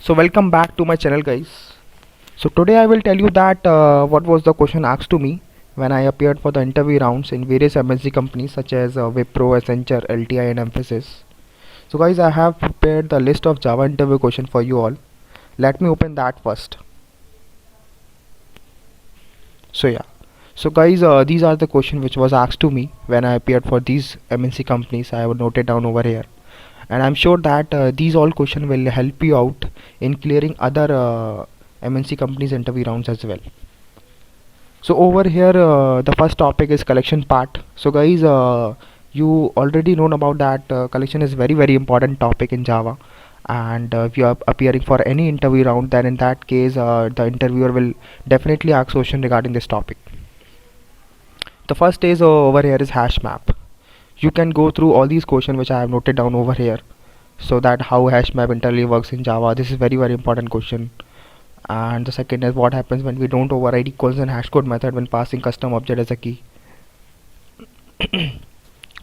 So welcome back to my channel, guys. So today I will tell you that what was the question asked to me when I appeared for the interview rounds in various MNC companies such as Wipro, Accenture, LTI and Emphasis. So guys, I have prepared the list of Java interview question for you all. Let me open that first. So yeah. So guys, these are the question which was asked to me when I appeared for these MNC companies. I have noted down over here, and I'm sure that these all question will help you out in clearing other MNC companies interview rounds as well. So over here, the first topic is collection part. So guys, you already know about that collection is very important topic in Java, and if you are appearing for any interview round, then in that case the interviewer will definitely ask question regarding this topic. The first is over here is hash map. You can go through all these questions which I have noted down over here, so that how hash map internally works in Java. This is very important question. And the second is what happens when we don't override equals and hash code method when passing custom object as a key.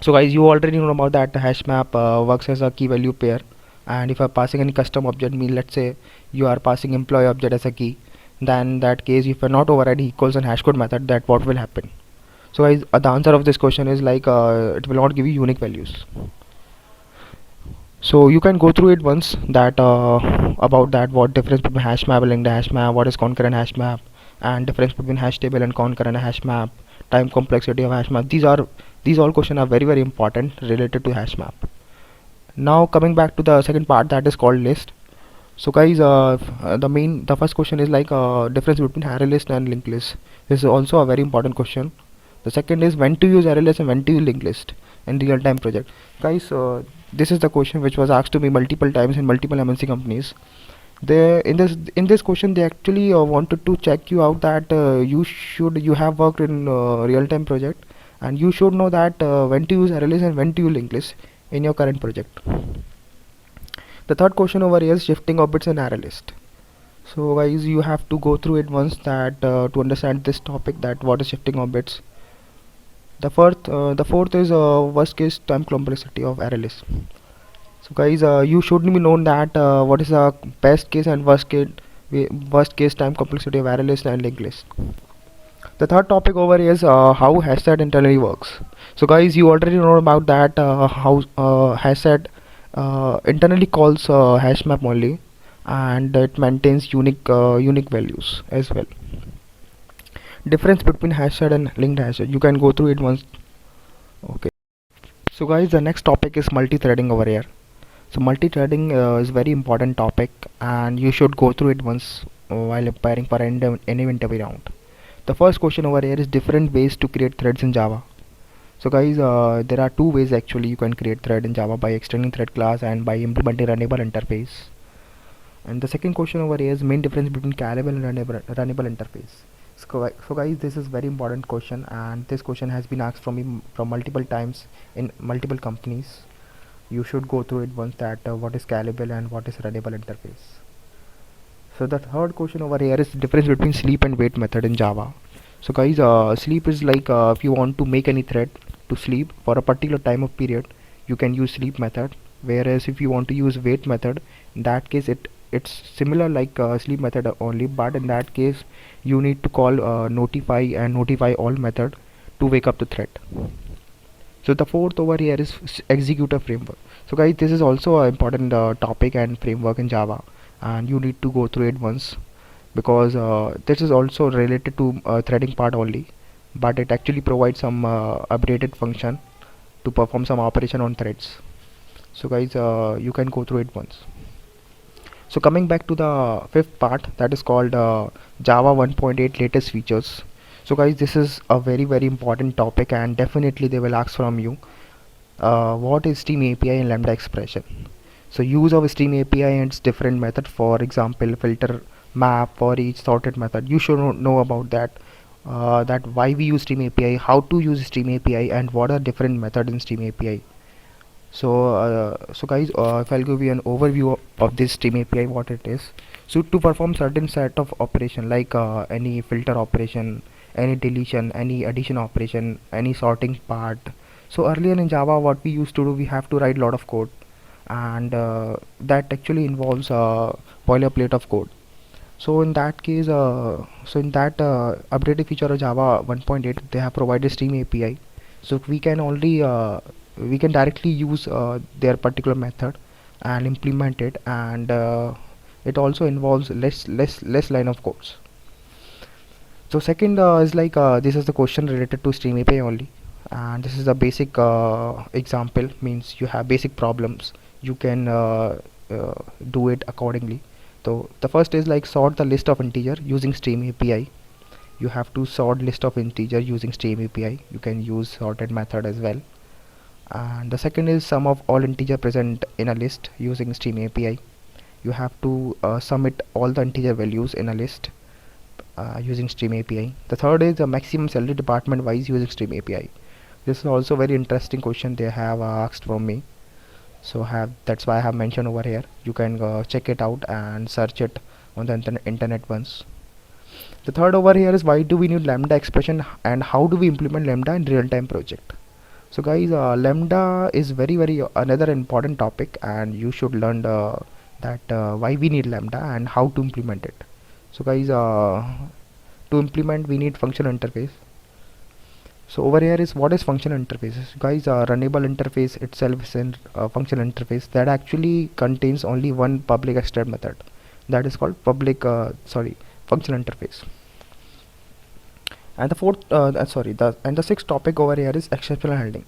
So guys, you already know about that hash map works as a key value pair, and if you are passing any custom object, mean let's say you are passing employee object as a key, then in that case if you are not overriding equals and hash code method, that what will happen? So guys, the answer of this question is like it will not give you unique values. So you can go through it once that about that what difference between hash map and linked hash map, what is concurrent hash map, and difference between hash table and concurrent hash map, time complexity of hash map. These all questions are very important related to hash map. Now coming back to the second part, that is called list. So guys, the first question is like difference between array list and linked list. This is also a very important question. The second is when to use array list and when to use linked list in real time project. Guys, this is the question which was asked to me multiple times in multiple MNC companies. They in this question they actually wanted to check you out that you have worked in real time project, and you should know that when to use array list and when to use linked list in your current project. The third question over here is shifting of bits in array list. So guys, you have to go through it once that to understand this topic, that what is shifting of bits. The fourth is worst case time complexity of array list. So guys, you should be known that what is the best case and worst case time complexity of array list and linked list. The third topic over is how hash set internally works. So guys, you already know about that how hash set internally calls hash map only, and it maintains unique values as well. Difference between hash set and linked hash set, you can go through it once. Okay. So guys, the next topic is multi-threading over here. So multi-threading is very important topic, and you should go through it once while preparing for any interview round. The first question over here is different ways to create threads in Java. So guys, there are two ways actually you can create thread in Java: by extending thread class and by implementing runnable interface. And the second question over here is main difference between callable and runnable interface. So guys, this is very important question, and this question has been asked from me from multiple times in multiple companies. You should go through it once that what is callable and what is runnable interface. So the third question over here is difference between sleep and wait method in Java. So guys, sleep is like if you want to make any thread to sleep for a particular time of period, you can use sleep method. Whereas if you want to use wait method, in that case it's similar like sleep method only, but in that case you need to call notify and notify all method to wake up the thread. So the fourth over here is executor framework. So guys, this is also an important topic and framework in Java, and you need to go through it once, because this is also related to threading part only, but it actually provides some updated function to perform some operation on threads. So guys, you can go through it once. So coming back to the fifth part, that is called Java 1.8 latest features. So guys, this is a very important topic, and definitely they will ask from you what is Stream API and Lambda expression. So use of Stream API and its different method, for example filter, map, for each, sorted method. You should know about that, that why we use Stream API, how to use Stream API, and what are different methods in Stream API. So guys, if I'll give you an overview of this Stream API, what it is. So to perform certain set of operation like any filter operation, any deletion, any addition operation, any sorting part. So earlier in Java, what we used to do, we have to write a lot of code, and that actually involves boilerplate of code. So in that case, updated feature of Java 1.8, they have provided Stream API. So we can directly use their particular method and implement it, and it also involves less line of codes. So second is like this is the question related to Stream API only, and this is a basic example. Means you have basic problems, you can do it accordingly. So the first is like sort the list of integer using Stream API. You have to sort list of integer using Stream API. You can use sorted method as well. And the second is sum of all integer present in a list using Stream API. You have to submit all the integer values in a list using Stream API. The third is the maximum salary department wise using Stream API. This is also very interesting question they have asked from me. So that's why I have mentioned over here. You can check it out and search it on the internet once. The third over here is why do we need lambda expression and how do we implement lambda in real-time project. So guys, lambda is very another important topic, and you should learn that why we need lambda and how to implement it. So guys, to implement we need functional interface. So over here is what is functional interfaces, guys. Runnable interface itself is a functional interface that actually contains only one public extend method, that is called functional interface. And the sixth topic over here is exceptional handling.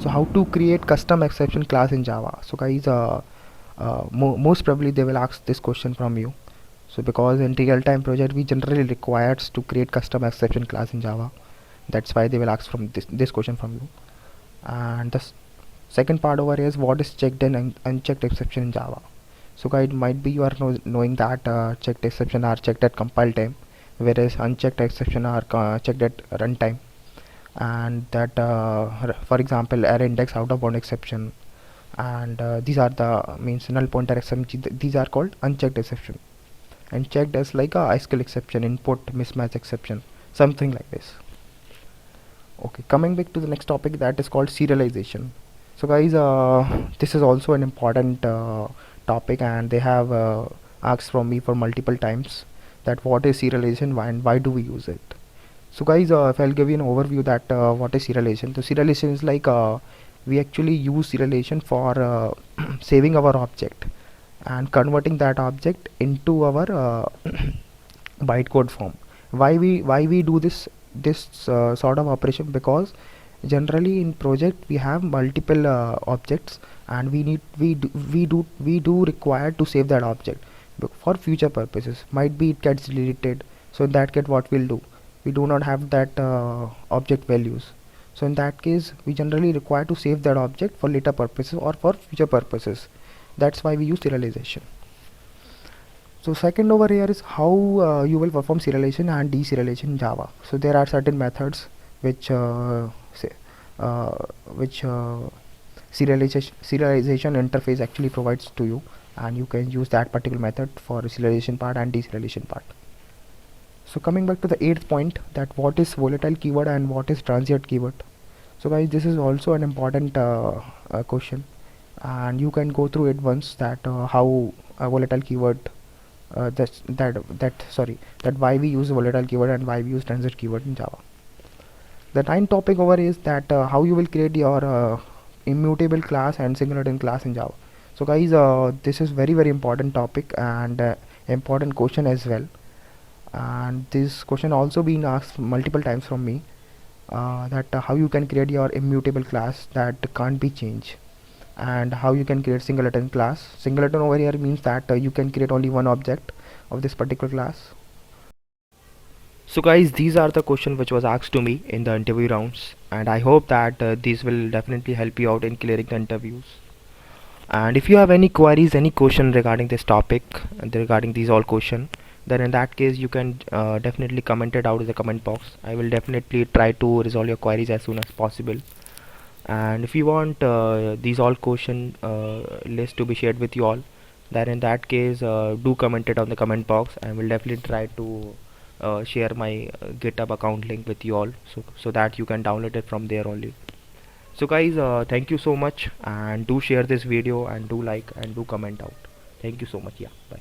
So how to create custom exception class in Java. So guys, most probably they will ask this question from you. So because in real-time project we generally required to create custom exception class in Java, that's why they will ask from this question from you. And the second part over here is what is checked and unchecked exception in Java. So guys, might be you are knowing that checked exception are checked at compile time, whereas unchecked exception are checked at runtime. And that for example array index out of bound exception, and these are the means null pointer exception, these are called unchecked exception. And checked as like a iSQL exception, input mismatch exception, something like this. Okay, coming back to the next topic, that is called serialization. So guys, this is also an important topic, and they have asked from me for multiple times that what is serialization and why do we use it. So guys, if I'll give you an overview that what is serialization. So serialization is like we actually use serialization for saving our object and converting that object into our bytecode form. Why we do this sort of operation? Because generally in project we have multiple objects, and we do require to save that object for future purposes. Might be it gets deleted, so in that case what we'll do, we do not have that object values. So in that case we generally require to save that object for later purposes or for future purposes. That's why we use serialization. So second over here is how you will perform serialization and deserialization in Java. So there are certain methods which serialization interface actually provides to you, and you can use that particular method for serialization part and deserialization part. So coming back to the 8th point, that what is volatile keyword and what is transient keyword. So guys, this is also an important question, and you can go through it once, that how a volatile keyword that why we use volatile keyword and why we use transient keyword in Java. The 9th topic over is that how you will create your immutable class and singleton class in Java. So guys, this is very important topic and important question as well, and this question also been asked multiple times from me, that how you can create your immutable class that can't be changed, and how you can create singleton class. Singleton over here means that you can create only one object of this particular class. So guys, these are the questions which was asked to me in the interview rounds, and I hope that these will definitely help you out in clearing the interviews. And if you have any queries, any question regarding this topic and regarding these all question, then in that case you can definitely comment it out in the comment box. I will definitely try to resolve your queries as soon as possible. And if you want these all question list to be shared with you all, then in that case do comment it on the comment box, and will definitely try to share my GitHub account link with you all, so that you can download it from there only. So guys, thank you so much, and do share this video and do like and do comment out. Thank you so much. Yeah, bye.